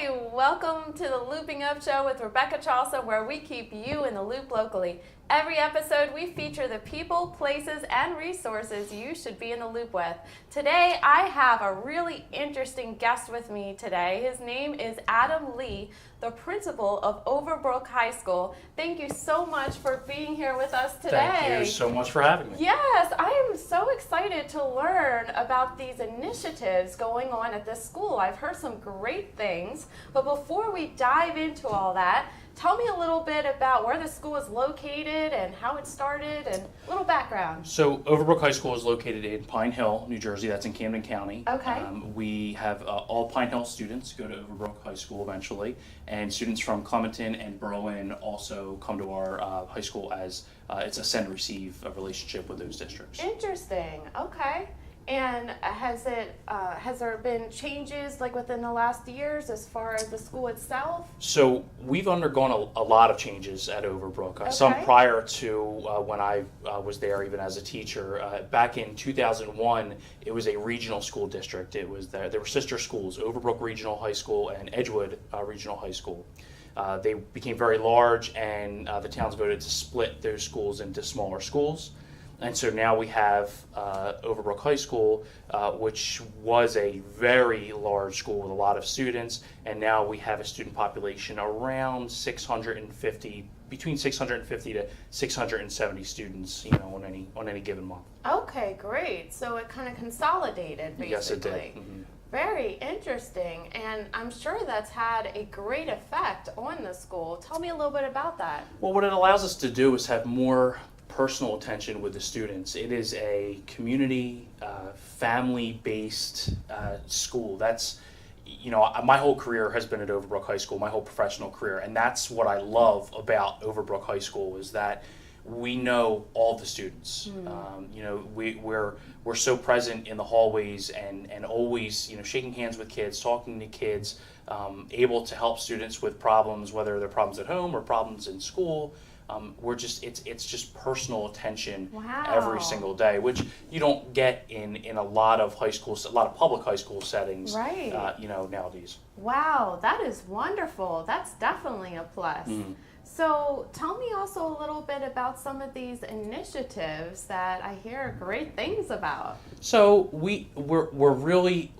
Hi, welcome to the Looping Up Show with Rebecca Charleston, where we keep you in the loop locally. Every episode, we feature the people, places, and resources you should be in the loop with. Today, I have a really interesting guest with me today. His name is Adam Lee, the principal of Overbrook High School. Thank you so much for being here with us today. Thank you so much for having me. Yes, I am so excited to learn about these initiatives going on at this school. I've heard some great things, but before we dive into all that, tell me a little bit about where the school is located and how it started and a little background. So Overbrook High School is located in Pine Hill, New Jersey. That's in Camden County. Okay. We have all Pine Hill students go to Overbrook High School eventually, and students from Clementon and Berlin also come to our high school as it's a send and receive relationship with those districts. Interesting. Okay. And has there been changes like within the last years as far as the school itself? So we've undergone a lot of changes at Overbrook. Some prior to when I was there, even as a teacher. Back in 2001, it was a regional school district. It was there were sister schools, Overbrook Regional High School and Edgewood Regional High School. They became very large, and the towns voted to split those schools into smaller schools. And so now we have Overbrook High School, which was a very large school with a lot of students, and now we have a student population around 650, between 650 to 670 students, on any given month. Okay, great. So it kind of consolidated, basically. Yes, it did. Mm-hmm. Very interesting, and I'm sure that's had a great effect on the school. Tell me a little bit about that. Well, what it allows us to do is have more personal attention with the students. It is a community, family-based school. That's, my whole career has been at Overbrook High School, my whole professional career, and that's what I love about Overbrook High School is that we know all the students. We're so present in the hallways and always, shaking hands with kids, talking to kids, able to help students with problems, whether they're problems at home or problems in school. It's just personal attention every single day, which you don't get in a lot of public high school settings, right. Nowadays. Wow, that is wonderful. That's definitely a plus. Mm. So tell me also a little bit about some of these initiatives that I hear great things about. So we're really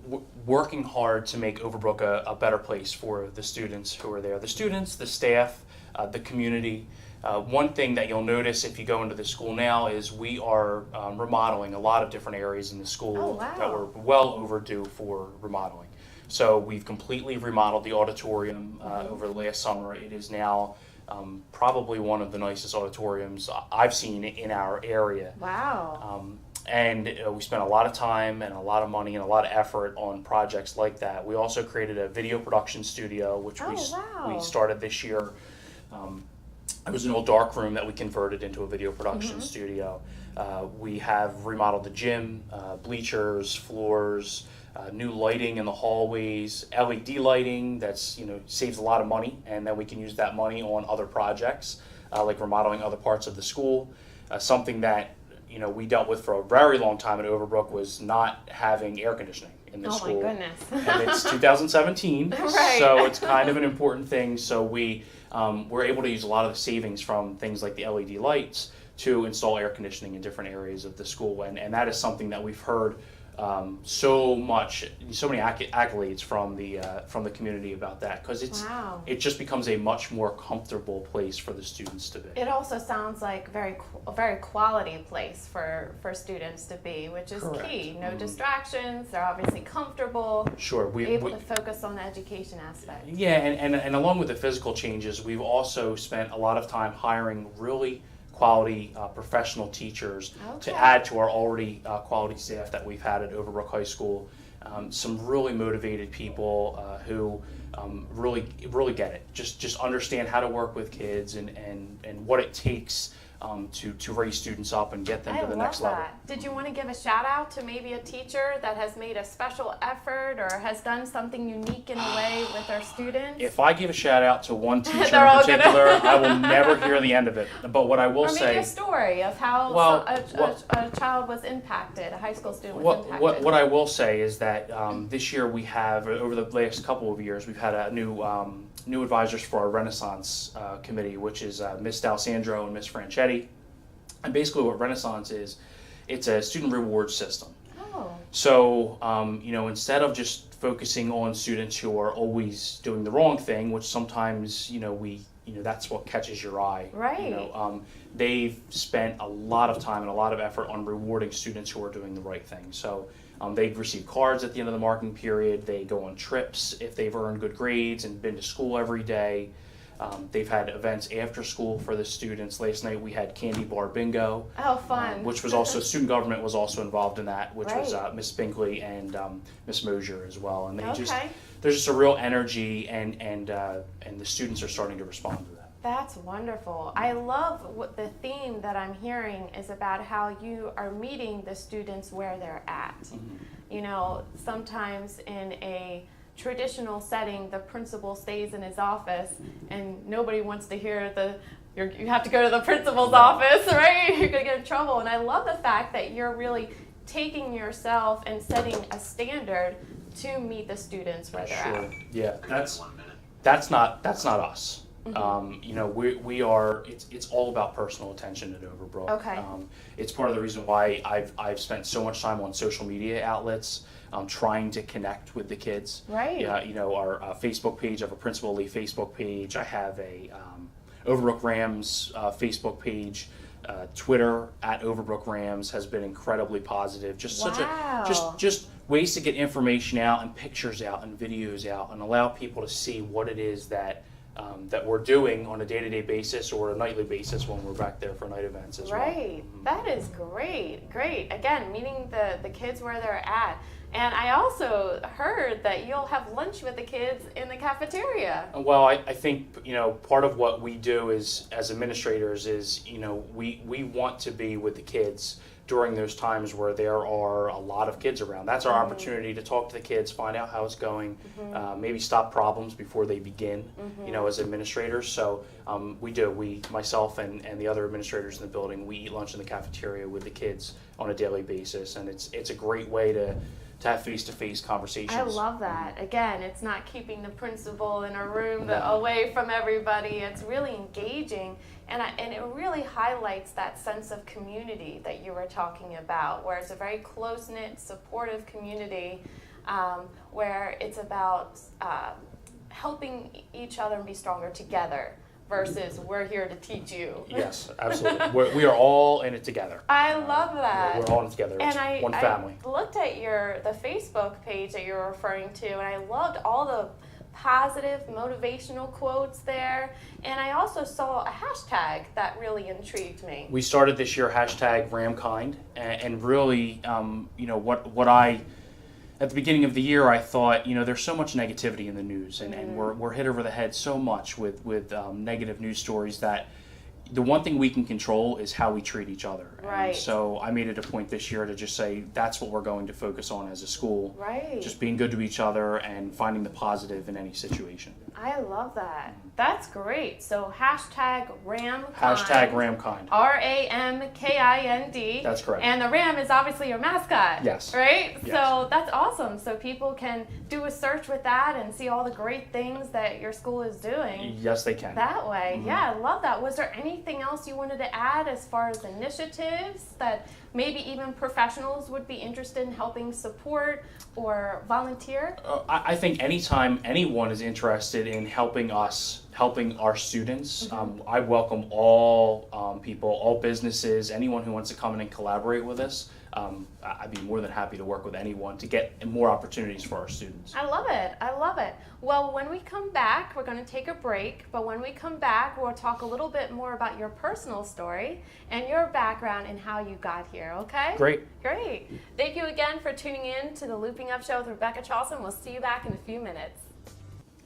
working hard to make Overbrook a better place for the students who are there. The students, the staff, the community. One thing that you'll notice if you go into the school now is we are remodeling a lot of different areas in the school that were well overdue for remodeling. So we've completely remodeled the auditorium over the last summer. It is now probably one of the nicest auditoriums I've seen in our area. Wow. And we spent a lot of time and a lot of money and a lot of effort on projects like that. We also created a video production studio, which we started this year. It was an old dark room that we converted into a video production studio. We have remodeled the gym, bleachers, floors, new lighting in the hallways, LED lighting that's saves a lot of money, and then we can use that money on other projects like remodeling other parts of the school. Something that we dealt with for a very long time at Overbrook was not having air conditioning in the school. Oh my goodness. And it's 2017, right. So it's kind of an important thing. So we're able to use a lot of the savings from things like the LED lights to install air conditioning in different areas of the school, and that is something that we've heard so many accolades from the community about that, because it just becomes a much more comfortable place for the students to be. It also sounds like a very quality place for students to be, which is Correct. Key. No distractions. They're obviously comfortable. Sure, able to focus on the education aspect. Yeah, and along with the physical changes, we've also spent a lot of time hiring really quality professional teachers to add to our already quality staff that we've had at Overbrook High School. Some really motivated people who really get it, just understand how to work with kids and what it takes to raise students up and get them to the next level. Did you want to give a shout out to maybe a teacher that has made a special effort or has done something unique in a way with their students? If I give a shout out to one teacher in particular, I will never hear the end of it. But what I will say, or maybe a story of how a child was impacted, a high school student was impacted. What I will say is that this year we have, over the last couple of years, we've had a new advisors for our Renaissance committee, which is Miss D'Alessandro and Miss Franchetti. And basically what Renaissance is, it's a student reward system. Oh. So, instead of just focusing on students who are always doing the wrong thing, which sometimes, that's what catches your eye. Right. They've spent a lot of time and a lot of effort on rewarding students who are doing the right thing. So they receive cards at the end of the marking period. They go on trips if they've earned good grades and been to school every day. They've had events after school for the students. Last night we had candy bar bingo. Oh, fun. Which was also, student government was also involved in that, which was Miss Binkley and Miss Mosier as well. And there's just a real energy, and the students are starting to respond to that. That's wonderful. I love what the theme that I'm hearing is about how you are meeting the students where they're at. Mm-hmm. Sometimes in a traditional setting, the principal stays in his office and nobody wants to hear you have to go to the principal's office, right? You're going to get in trouble. And I love the fact that you're really taking yourself and setting a standard to meet the students where they're at. Yeah, that's not us. Mm-hmm. We are. It's all about personal attention at Overbrook. Okay. It's part of the reason why I've spent so much time on social media outlets, trying to connect with the kids. Right. Yeah. Our Facebook page. I have a Principal Lee Facebook page. I have a Overbrook Rams Facebook page. Twitter at Overbrook Rams has been incredibly positive. Just ways to get information out and pictures out and videos out and allow people to see what it is that we're doing on a day-to-day basis or a nightly basis when we're back there for night events as well. Right. That is great. Again, meeting the kids where they're at. And I also heard that you'll have lunch with the kids in the cafeteria. Well, I think, part of what we do is, as administrators is, we want to be with the kids during those times where there are a lot of kids around. That's our opportunity to talk to the kids, find out how it's going, maybe stop problems before they begin, as administrators. So myself and the other administrators in the building, we eat lunch in the cafeteria with the kids on a daily basis. And it's a great way to have face-to-face conversations. I love that. Again, it's not keeping the principal in a room away from everybody. It's really engaging, and it really highlights that sense of community that you were talking about, where it's a very close-knit, supportive community, where it's about helping each other and be stronger together. Versus we're here to teach you. Yes, absolutely. We are all in it together. I love that. We're all in it together. It's one family. I looked at the Facebook page that you're referring to, and I loved all the positive motivational quotes there. And I also saw a hashtag that really intrigued me. We started this year #RamKind, and really, what I. At the beginning of the year, I thought, there's so much negativity in the news, and we're hit over the head so much with negative news stories that the one thing we can control is how we treat each other. Right. And so I made it a point this year to just say that's what we're going to focus on as a school. Right. Just being good to each other and finding the positive in any situation. I love that. That's great. So #RamKind. #RamKind. RAMKIND. That's correct. And the Ram is obviously your mascot. Yes. Right? Yes. So that's awesome. So people can do a search with that and see all the great things that your school is doing. Yes, they can. That way. Mm-hmm. Yeah, I love that. Was there anything else you wanted to add as far as initiatives that maybe even professionals would be interested in helping support or volunteer? I think anytime anyone is interested in helping our students, I welcome all people, all businesses, anyone who wants to come in and collaborate with us. I'd be more than happy to work with anyone to get more opportunities for our students. I love it. Well, when we come back, we're going to take a break, but when we come back, we'll talk a little bit more about your personal story and your background and how you got here, okay? Great. Thank you again for tuning in to the Looping Up Show with Rebecca Charleston. We'll see you back in a few minutes.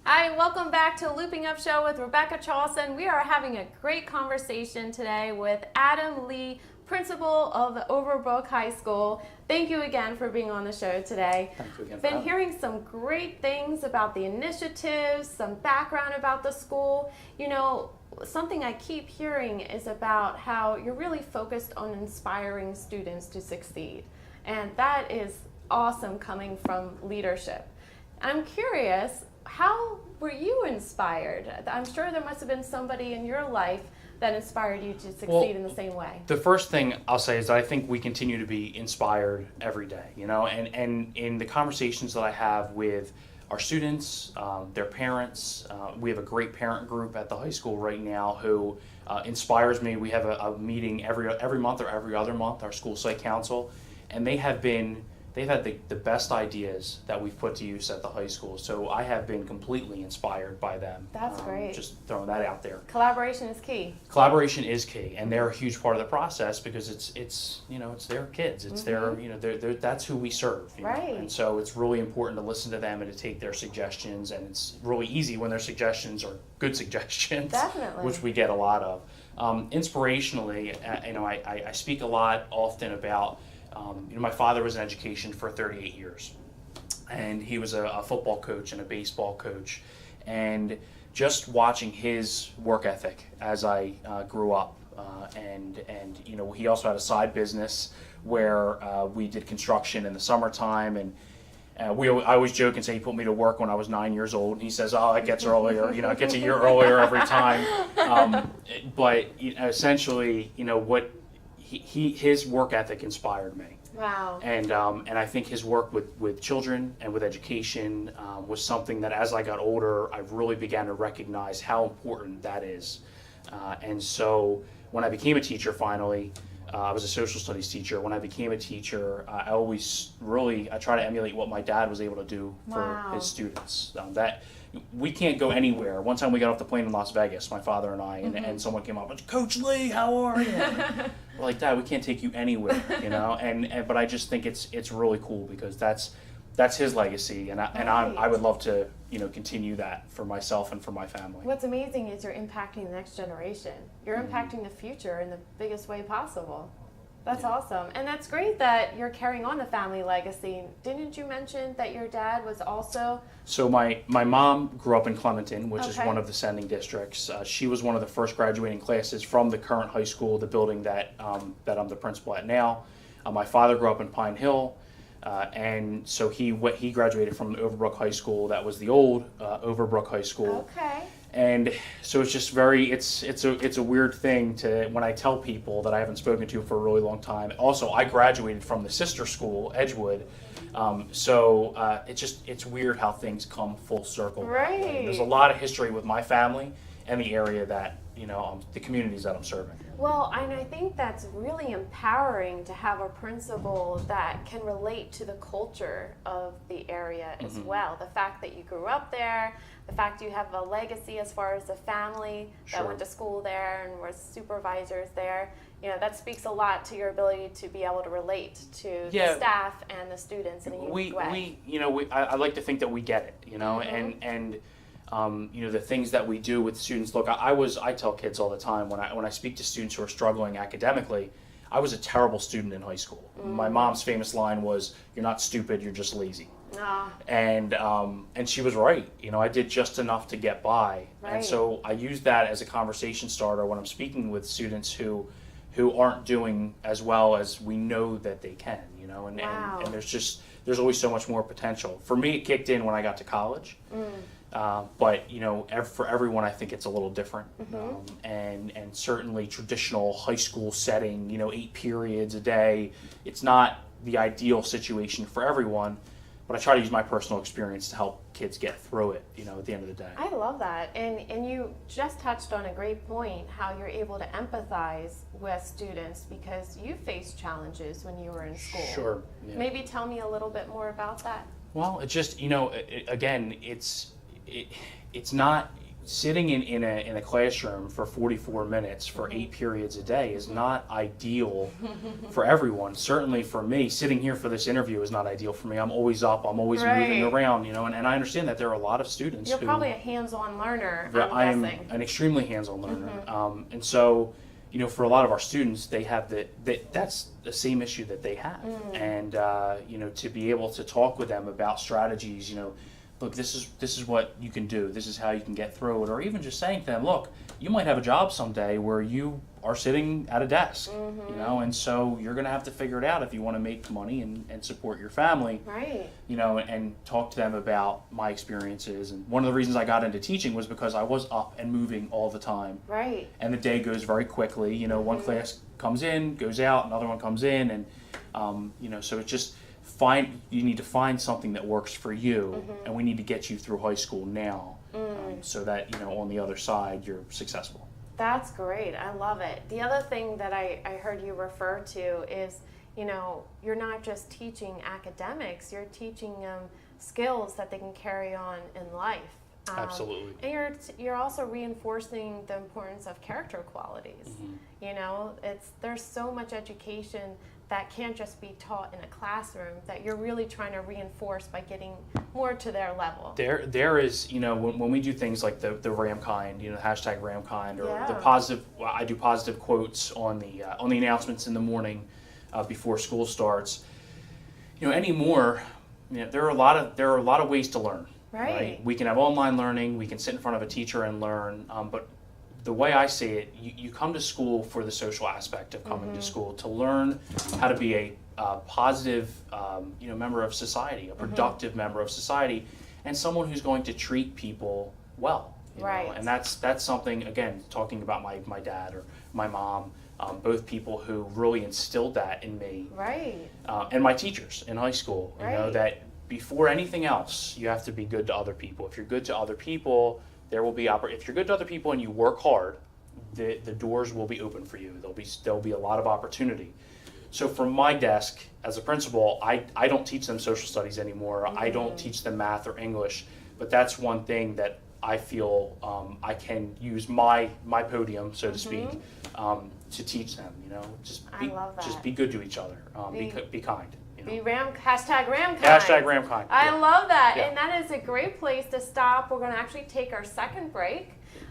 Hi, welcome back to Looping Up Show with Rebecca Charleston. We are having a great conversation today with Adam Lee, principal of the Overbrook High School. Thank you again for being on the show today. Thank you again. Been hearing some great things about the initiatives, some background about the school. You know, something I keep hearing is about how you're really focused on inspiring students to succeed. And that is awesome coming from leadership. I'm curious, how were you inspired? I'm sure there must have been somebody in your life that inspired you to succeed in the same way. The first thing I'll say is that I think we continue to be inspired every day, you know, and in the conversations that I have with our students, their parents, we have a great parent group at the high school right now who inspires me. We have a meeting every month or every other month, our school site council, and they've had the best ideas that we've put to use at the high school. So I have been completely inspired by them. That's great. Just throwing that out there. Collaboration is key. Collaboration is key, and they're a huge part of the process because it's their kids. It's their that's who we serve. You know? Right. And so it's really important to listen to them and to take their suggestions. And it's really easy when their suggestions are good suggestions. Definitely. Which we get a lot of. Inspirationally, I speak a lot often about. My father was in education for 38 years, and he was a football coach and a baseball coach, and just watching his work ethic as I grew up, and he also had a side business where we did construction in the summertime, and I always joke and say he put me to work when I was 9 years old. And he says, "Oh, it gets earlier. It gets a year earlier every time." But essentially, what his work ethic inspired me. Wow. And I think his work with children and with education was something that as I got older, I really began to recognize how important that is. And so when I became a teacher finally, I was a social studies teacher. When I became a teacher, I try to emulate what my dad was able to do for his students. That we can't go anywhere. One time we got off the plane in Las Vegas, my father and I, and someone came up and, "Coach Lee, how are you?" We're like, "Dad, we can't take you anywhere," but I just think it's really cool because that's his legacy, and I would love to continue that for myself and for my family. What's amazing is you're impacting the next generation. You're impacting the future in the biggest way possible. That's awesome. And that's great that you're carrying on the family legacy. Didn't you mention that your dad was also... So my mom grew up in Clementon, which is one of the sending districts. She was one of the first graduating classes from the current high school, the building that I'm the principal at now. My father grew up in Pine Hill, and so he graduated from Overbrook High School. That was the old Overbrook High School. Okay. And so it's just it's a weird thing to when I tell people that I haven't spoken to for a really long time. Also, I graduated from the sister school, Edgewood. It's weird how things come full circle. Right. There's a lot of history with my family and the area that the communities that I'm serving. Well, and I think that's really empowering to have a principal that can relate to the culture of the area as well. The fact that you grew up there, the fact you have a legacy as far as the family that went to school there and was supervisors there, that speaks a lot to your ability to be able to relate to the staff and the students in a unique way. I like to think that we get it, and the things that we do with students. Look, I tell kids all the time when I speak to students who are struggling academically, I was a terrible student in high school. My mom's famous line was, "You're not stupid, you're just lazy." And she was right. I did just enough to get by. Right. And so I use that as a conversation starter when I'm speaking with students who aren't doing as well as we know that they can, and there's always so much more potential. For me, it kicked in when I got to college. But for everyone, I think it's a little different. And certainly traditional high school setting, 8 periods a day, it's not the ideal situation for everyone. But I try to use my personal experience to help kids get through it, at the end of the day. I love that. And you just touched on a great point, how you're able to empathize with students because you faced challenges when you were in school. Sure. Yeah. Maybe tell me a little bit more about that. Well, it's just, again, it's not sitting in a classroom for 44 minutes for 8 periods a day is not ideal for everyone. Certainly for me, sitting here for this interview is not ideal for me. I'm always up, I'm always moving around, and I understand that there are a lot of students You're probably a hands-on learner, I I'm am an extremely hands-on learner. And so, for a lot of our students, they have that's the same issue that they have. And, to be able to talk with them about strategies, look, this is what you can do. This is how you can get through it. Or even just saying to them, look, you might have a job someday where you are sitting at a desk, and so you're going to have to figure it out if you want to make money and support your family. Right. And talk to them about my experiences. And one of the reasons I got into teaching was because I was up and moving all the time. Right. And the day goes very quickly. One class comes in, goes out, another one comes in, and so it's just you need to find something that works for you, and we need to get you through high school now, so that on the other side you're successful. That's great. I love it. The other thing that I heard you refer to is, you're not just teaching academics, you're teaching them skills that they can carry on in life. Absolutely. And you're also reinforcing the importance of character qualities. There's so much education that can't just be taught in a classroom that you're really trying to reinforce by getting more to their level. There is, when we do things like the Ramkind, hashtag Ramkind, or the positive, I do positive quotes on the announcements in the morning before school starts. Anymore, there are a lot of ways to learn. Right. We can have online learning. We can sit in front of a teacher and learn. But the way I see it, you come to school for the social aspect of coming to school, to learn how to be a positive, member of society, a productive member of society, and someone who's going to treat people well. Right. And that's something, again, talking about my dad or my mom, both people who really instilled that in me. Right. And my teachers in high school, that before anything else, you have to be good to other people. If you're good to other people, there will be if you're good to other people and you work hard, the doors will be open for you. There'll be a lot of opportunity. So from my desk as a principal, I don't teach them social studies anymore. I don't teach them math or English, but that's one thing that I feel I can use my podium, so to speak, to teach them. Just be good to each other. Be kind. Hashtag Ramkind. Hashtag Ramkind. I love that. Yeah. And that is a great place to stop. We're going to actually take our second break.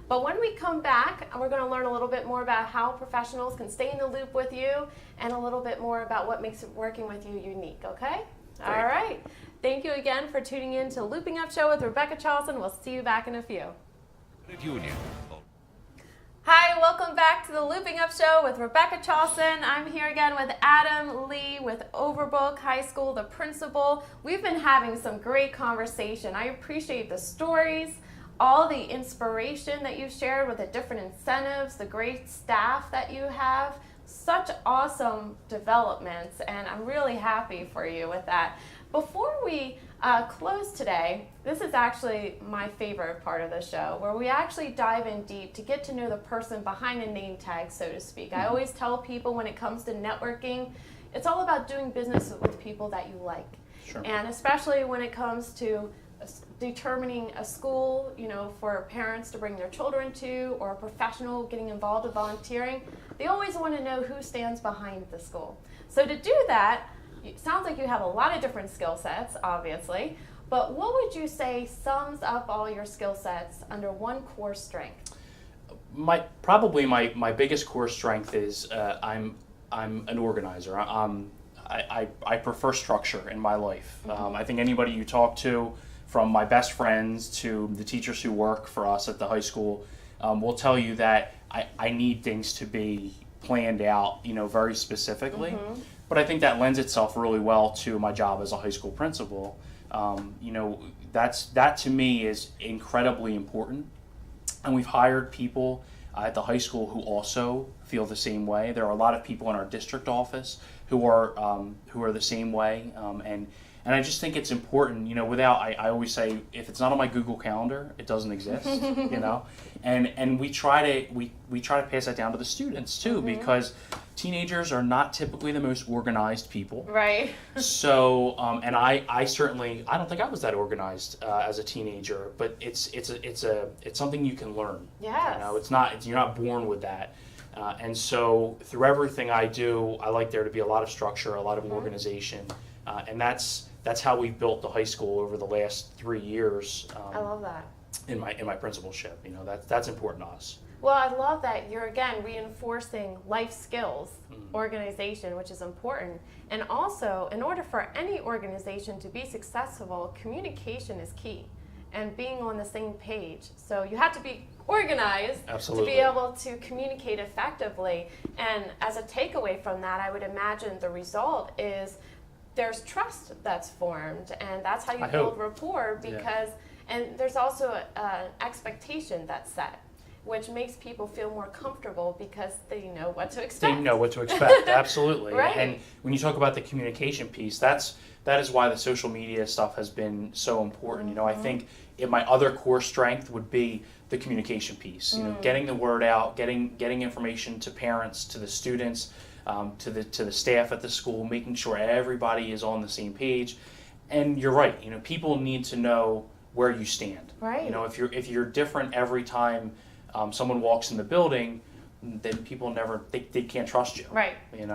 But when we come back, we're going to learn a little bit more about how professionals can stay in the loop with you and a little bit more about what makes working with you unique, okay? Great. All right. Thank you again for tuning in to Looping Up Show with Rebecca Charlson. We'll see you back in a few. Union. Hi, welcome back to the Looping Up Show with Rebecca Charlson. I'm here again with Adam Lee with Overbrook High School, the principal. We've been having some great conversation. I appreciate the stories, all the inspiration that you shared with the different incentives, the great staff that you have. Such awesome developments, and I'm really happy for you with that. Before we close today, this is actually my favorite part of the show, where we actually dive in deep to get to know the person behind a name tag, so to speak. I always tell people when it comes to networking, it's all about doing business with people that you like. Sure. And especially when it comes to determining a school, for parents to bring their children to, or a professional getting involved with volunteering, they always want to know who stands behind the school. So to do that, it sounds like you have a lot of different skill sets, obviously, but what would you say sums up all your skill sets under one core strength? Probably my biggest core strength is I'm an organizer. I prefer structure in my life. I think anybody you talk to, from my best friends to the teachers who work for us at the high school, will tell you that I need things to be planned out, very specifically. But I think that lends itself really well to my job as a high school principal. That to me is incredibly important. And we've hired people at the high school who also feel the same way. There are a lot of people in our district office who are the same way. And I just think it's important, without, I always say, if it's not on my Google Calendar, it doesn't exist, and we try to pass that down to the students too, because teenagers are not typically the most organized people. Right. So, and I certainly, I don't think I was that organized as a teenager, but it's something you can learn. Yes. You're not born with that. And so through everything I do, I like there to be a lot of structure, a lot of organization, and that's how we've built the high school over the last 3 years. I love that. In my principalship, that's important to us. Well, I love that you're, again, reinforcing life skills, organization, which is important. And also, in order for any organization to be successful, communication is key and being on the same page. So you have to be organized Absolutely. to be able to communicate effectively. And as a takeaway from that, I would imagine the result is there's trust that's formed, and that's how you build rapport, because, and there's also an expectation that's set, which makes people feel more comfortable because they know what to expect. They know what to expect, absolutely. Right. And when you talk about the communication piece, that is why the social media stuff has been so important. I think my other core strength would be the communication piece. Getting the word out, getting information to parents, to the students, to the staff at the school, making sure everybody is on the same page. And you're right. People need to know where you stand. Right. If you're different every time someone walks in the building, then people they can't trust you. Right. And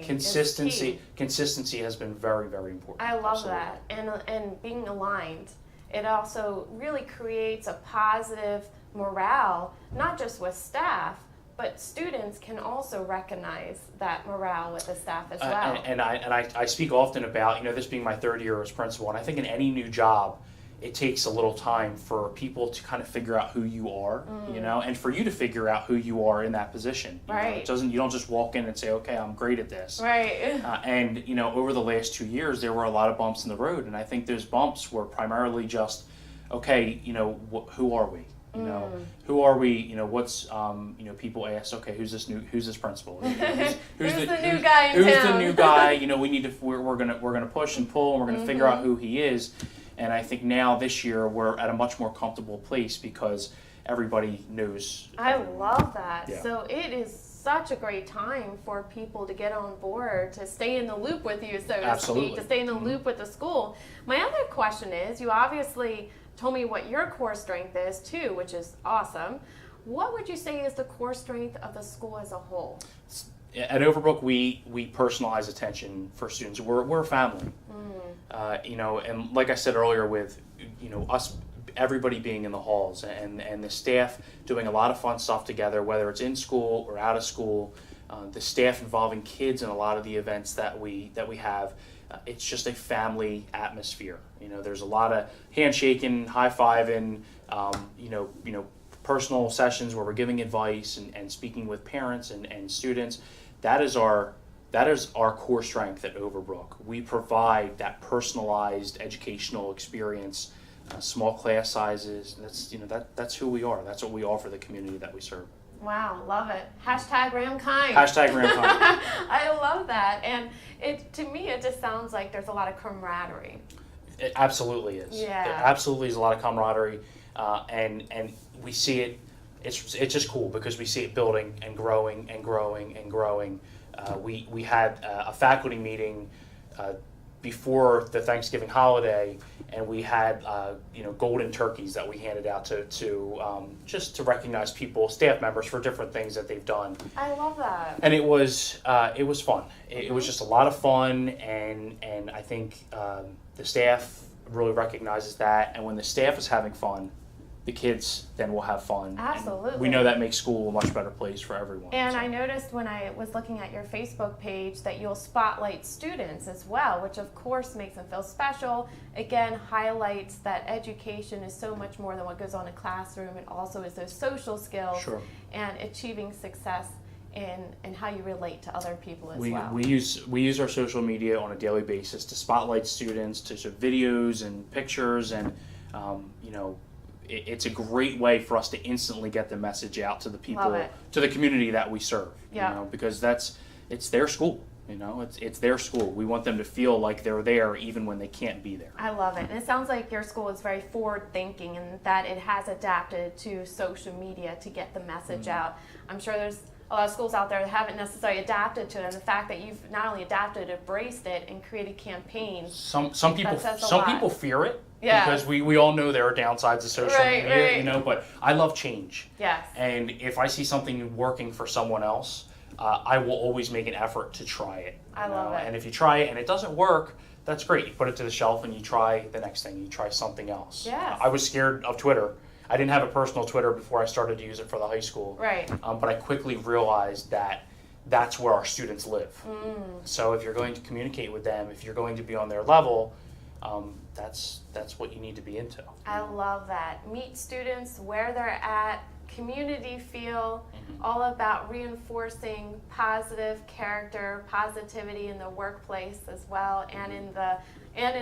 Consistency. Consistency has been very, very important. I love Absolutely. that. And being aligned, it also really creates a positive morale, not just with staff, but students can also recognize that morale with the staff as well. And I speak often about, this being my third year as principal, and I think in any new job, it takes a little time for people to kind of figure out who you are, and for you to figure out who you are in that position. Right. You don't just walk in and say, okay, I'm great at this. Right. And over the last 2 years, there were a lot of bumps in the road, and I think those bumps were primarily just, okay, who are we? Who are we? What's people ask, okay, who's this principal? Who's the new guy in town? Who's the new guy? We need to. We're gonna push and pull, and we're gonna figure out who he is. And I think now this year we're at a much more comfortable place because everybody knows. I love that. Yeah. So it is such a great time for people to get on board, to stay in the loop with you, so to speak, to stay in the loop with the school. My other question is, you obviously told me what your core strength is too, which is awesome. What would you say is the core strength of the school as a whole? At Overbrook, we personalize attention for students. We're a family. And like I said earlier, with us, everybody being in the halls, and the staff doing a lot of fun stuff together, whether it's in school or out of school. The staff involving kids in a lot of the events that we have. It's just a family atmosphere. There's a lot of handshaking, high-fiving, personal sessions where we're giving advice and speaking with parents and students. That is our core strength at Overbrook. We provide that personalized educational experience, small class sizes. That's who we are. That's what we offer the community that we serve. Wow, love it. Hashtag Ramkind. Hashtag Ramkind. I love that. And to me, it just sounds like there's a lot of camaraderie. It absolutely is. Yeah. There absolutely is a lot of camaraderie, and we see it. It's just cool because we see it building and growing and growing and growing. We had a faculty meeting before the Thanksgiving holiday, and we had golden turkeys that we handed out to just to recognize people, staff members, for different things that they've done. I love that. And it was fun. It was just a lot of fun, and I think the staff really recognizes that. And when the staff is having fun, the kids then will have fun. Absolutely. And we know that makes school a much better place for everyone. And so. I noticed when I was looking at your Facebook page that you'll spotlight students as well, which of course makes them feel special. Again, highlights that education is so much more than what goes on in a classroom. It also is those social skills and achieving success in how you relate to other people as well. We use our social media on a daily basis to spotlight students, to show videos and pictures, and it's a great way for us to instantly get the message out to the people, to the community that we serve. Because it's their school. You know, it's their school. We want them to feel like they're there even when they can't be there. I love it. And it sounds like your school is very forward-thinking and that it has adapted to social media to get the message out. I'm sure there's a lot of schools out there that haven't necessarily adapted to it, and the fact that you've not only adapted, embraced it, and created campaigns. Some people fear it because we all know there are downsides of social media, you know. But I love change. Yes. And if I see something working for someone else, I will always make an effort to try it. I love it. And if you try it and it doesn't work, that's great. You put it to the shelf and you try the next thing. You try something else. Yes. I was scared of Twitter. I didn't have a personal Twitter before I started to use it for the high school. Right. But I quickly realized that that's where our students live. So if you're going to communicate with them, if you're going to be on their level, that's what you need to be into. I love that. Meet students where they're at, community feel, all about reinforcing positive character, positivity in the workplace as well, and in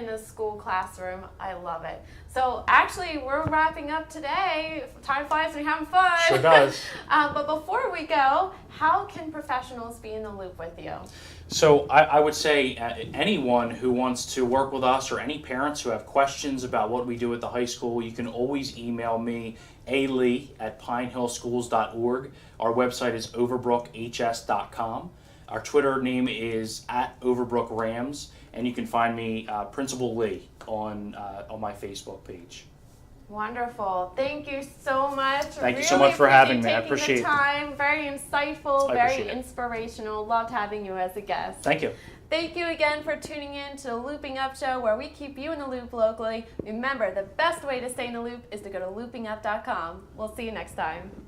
the school classroom. I love it. So actually, we're wrapping up today. Time flies when you're having fun. Sure does. But before we go, how can professionals be in the loop with you? So I would say anyone who wants to work with us or any parents who have questions about what we do at the high school, you can always email me, alee@pinehillschools.org. Our website is overbrookhs.com. Our Twitter name is @OverbrookRams, and you can find me Principal Lee on my Facebook page. Wonderful. Thank you so much. Thank you so much for having me. I appreciate the time. Very insightful, I very appreciate it. inspirational. Loved having you as a guest. Thank you. Thank you again for tuning in to the Looping Up Show, where we keep you in the loop locally. Remember, the best way to stay in the loop is to go to loopingup.com. We'll see you next time.